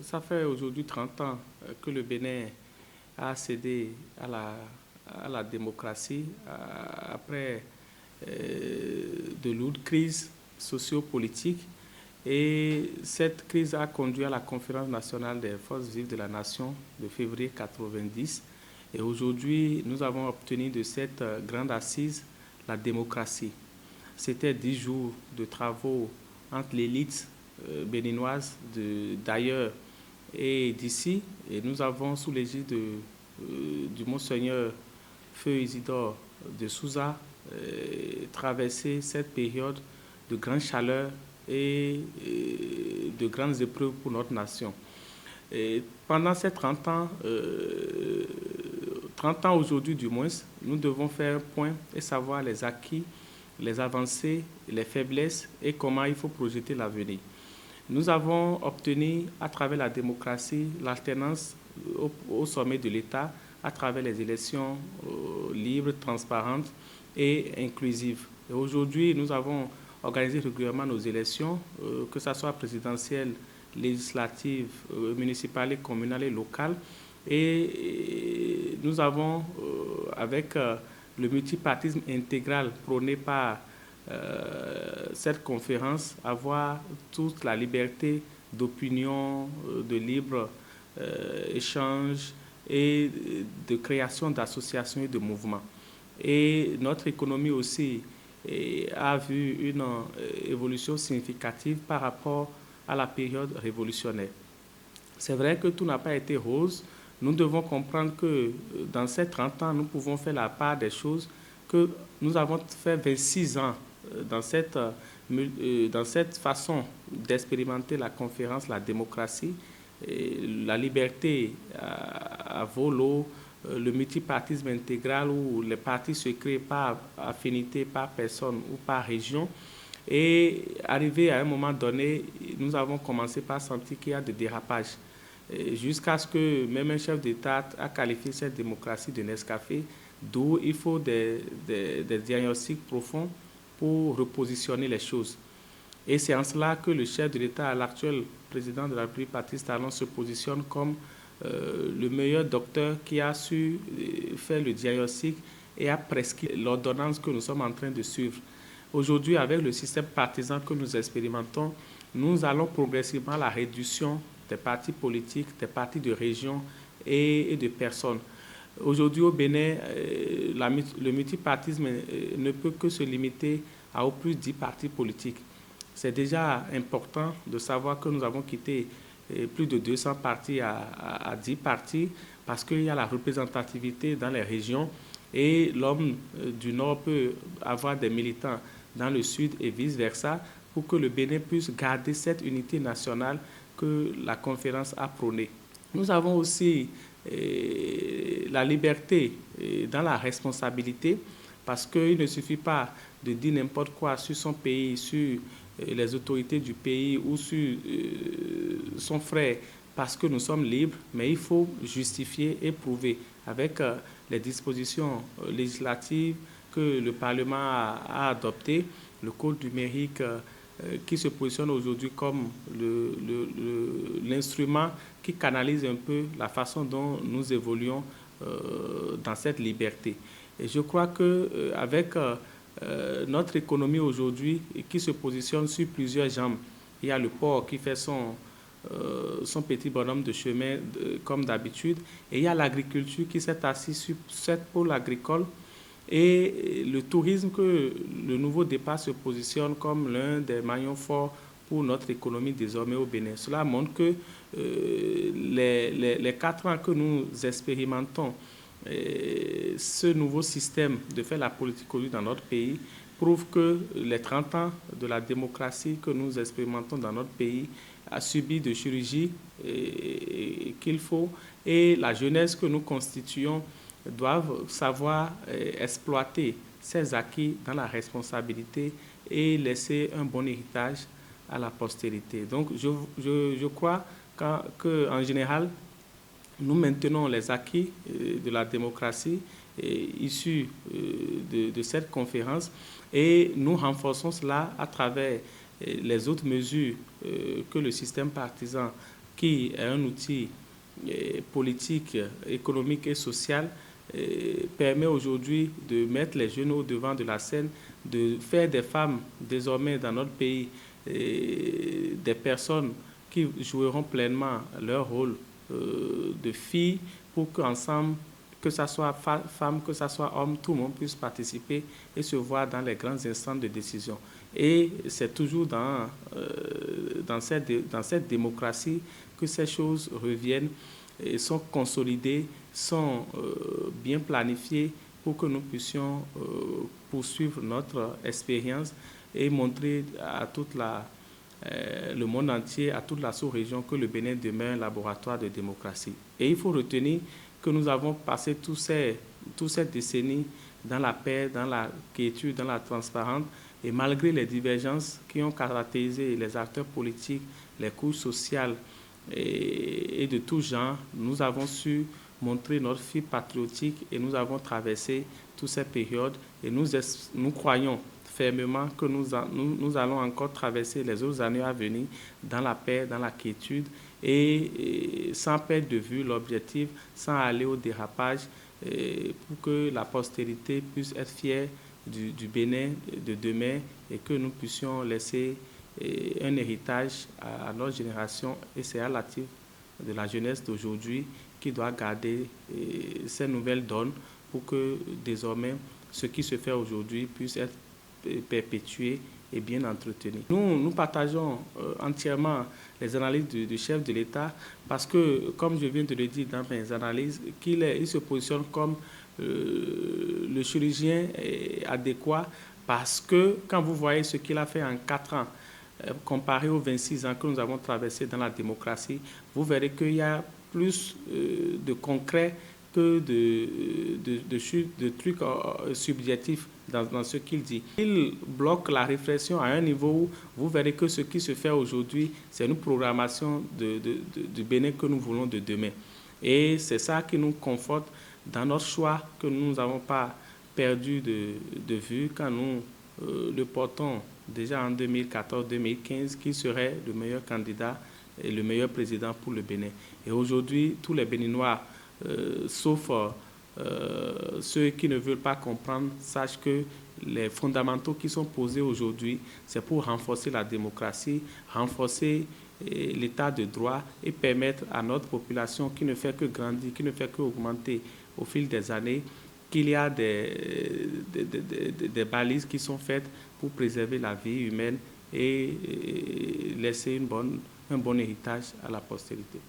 Ça fait aujourd'hui 30 ans que le Bénin a cédé à la démocratie après de lourdes crises sociopolitiques. Et cette crise a conduit à la conférence nationale des forces vives de la nation de février 90. Et aujourd'hui, nous avons obtenu de cette grande assise la démocratie. C'était 10 jours de travaux entre l'élite béninoise d'ailleurs et d'ici. Et nous avons, sous l'égide du Monseigneur Feu Isidore de Souza, traversé cette période de grande chaleur et de grandes épreuves pour notre nation. Et pendant ces 30 ans aujourd'hui du moins, nous devons faire un point et savoir les acquis, les avancées, les faiblesses et comment il faut projeter l'avenir. Nous avons obtenu à travers la démocratie l'alternance au sommet de l'État à travers les élections libres, transparentes et inclusives. Et aujourd'hui, nous avons organisé régulièrement nos élections, que ce soit présidentielles, législatives, municipales, communales et locales. Et nous avons, avec le multipartisme intégral prôné par cette conférence, avoir toute la liberté d'opinion, de libre échange et de création d'associations et de mouvements. Et notre économie aussi a vu une évolution significative par rapport à la période révolutionnaire. C'est vrai que tout n'a pas été rose. Nous devons comprendre que dans ces 30 ans, nous pouvons faire la part des choses que nous avons fait 26 ans dans cette façon d'expérimenter la conférence, la démocratie, la liberté à volo, le multipartisme intégral où les partis se créent par affinité, par personne ou par région. Et arrivé à un moment donné, nous avons commencé par sentir qu'il y a des dérapages. Jusqu'à ce que même un chef d'État a qualifié cette démocratie de Nescafé, d'où il faut des diagnostics profonds pour repositionner les choses. Et c'est en cela que le chef de l'État, l'actuel président de la République, Patrice Talon, se positionne comme le meilleur docteur qui a su faire le diagnostic et a prescrit l'ordonnance que nous sommes en train de suivre. Aujourd'hui, avec le système partisan que nous expérimentons, nous allons progressivement à la réduction des partis politiques, des partis de région et de personnes. Aujourd'hui, au Bénin, le multipartisme ne peut que se limiter à au plus 10 partis politiques. C'est déjà important de savoir que nous avons quitté plus de 200 partis à 10 partis parce qu'il y a la représentativité dans les régions et l'homme du Nord peut avoir des militants dans le Sud et vice-versa pour que le Bénin puisse garder cette unité nationale que la conférence a prônée. Nous avons aussi la liberté dans la responsabilité parce qu'il ne suffit pas de dire n'importe quoi sur son pays, sur les autorités du pays ou sur son frère parce que nous sommes libres, mais il faut justifier et prouver avec les dispositions législatives que le Parlement a adoptées, le Code numérique qui se positionne aujourd'hui comme l'instrument qui canalise un peu la façon dont nous évoluons dans cette liberté. Et je crois qu'avec notre économie aujourd'hui qui se positionne sur plusieurs jambes, il y a le port qui fait son petit bonhomme de chemin comme d'habitude, et il y a l'agriculture qui s'est assise sur cette pôle agricole, et le tourisme que le nouveau départ se positionne comme l'un des maillons forts pour notre économie désormais au Bénin. Cela montre que les 4 ans que nous expérimentons, ce nouveau système de faire la politique aujourd'hui dans notre pays prouve que les 30 ans de la démocratie que nous expérimentons dans notre pays a subi de chirurgie qu'il faut, et la jeunesse que nous constituons doivent savoir exploiter ces acquis dans la responsabilité et laisser un bon héritage à la postérité. Donc je crois qu'en général, nous maintenons les acquis de la démocratie issus de cette conférence et nous renforçons cela à travers les autres mesures que le système partisan qui est un outil politique, économique et social, permet aujourd'hui de mettre les jeunes au devant de la scène, de faire des femmes désormais dans notre pays des personnes qui joueront pleinement leur rôle de filles pour qu'ensemble, que ce soit femme, que ce soit homme, tout le monde puisse participer et se voir dans les grandes instances de décision. Et c'est toujours dans cette démocratie que ces choses reviennent et sont consolidées, sont bien planifiées pour que nous puissions poursuivre notre expérience et montrer à le monde entier, à toute la sous-région, que le Bénin demeure un laboratoire de démocratie. Et il faut retenir que nous avons passé toutes ces décennies dans la paix, dans la quiétude, dans la transparence, et malgré les divergences qui ont caractérisé les acteurs politiques, les couches sociales et de tout genre, nous avons su montrer notre fibre patriotique et nous avons traversé toutes ces périodes et nous croyons fermement que nous allons encore traverser les autres années à venir dans la paix, dans la quiétude et sans perdre de vue l'objectif, sans aller au dérapage pour que la postérité puisse être fière du Bénin de demain et que nous puissions laisser un héritage à notre génération et c'est relatif de la jeunesse d'aujourd'hui qui doit garder ces nouvelles donnes pour que désormais ce qui se fait aujourd'hui puisse être perpétué et bien entretenu. Nous partageons entièrement les analyses du chef de l'État parce que, comme je viens de le dire dans mes analyses, il se positionne comme le chirurgien adéquat parce que quand vous voyez ce qu'il a fait en 4 ans, comparé aux 26 ans que nous avons traversés dans la démocratie, vous verrez qu'il y a plus de concret que de trucs subjectifs dans ce qu'il dit. Il bloque la réflexion à un niveau où vous verrez que ce qui se fait aujourd'hui, c'est une programmation du Bénin que nous voulons de demain. Et c'est ça qui nous conforte dans notre choix que nous n'avons pas perdu de vue quand nous le portons déjà en 2014-2015, qui serait le meilleur candidat et le meilleur président pour le Bénin. Et aujourd'hui, tous les Béninois, sauf ceux qui ne veulent pas comprendre, sachent que les fondamentaux qui sont posés aujourd'hui, c'est pour renforcer la démocratie, renforcer l'état de droit et permettre à notre population qui ne fait que grandir, qui ne fait qu'augmenter au fil des années, qu'il y a des balises qui sont faites pour préserver la vie humaine et laisser un bon héritage à la postérité.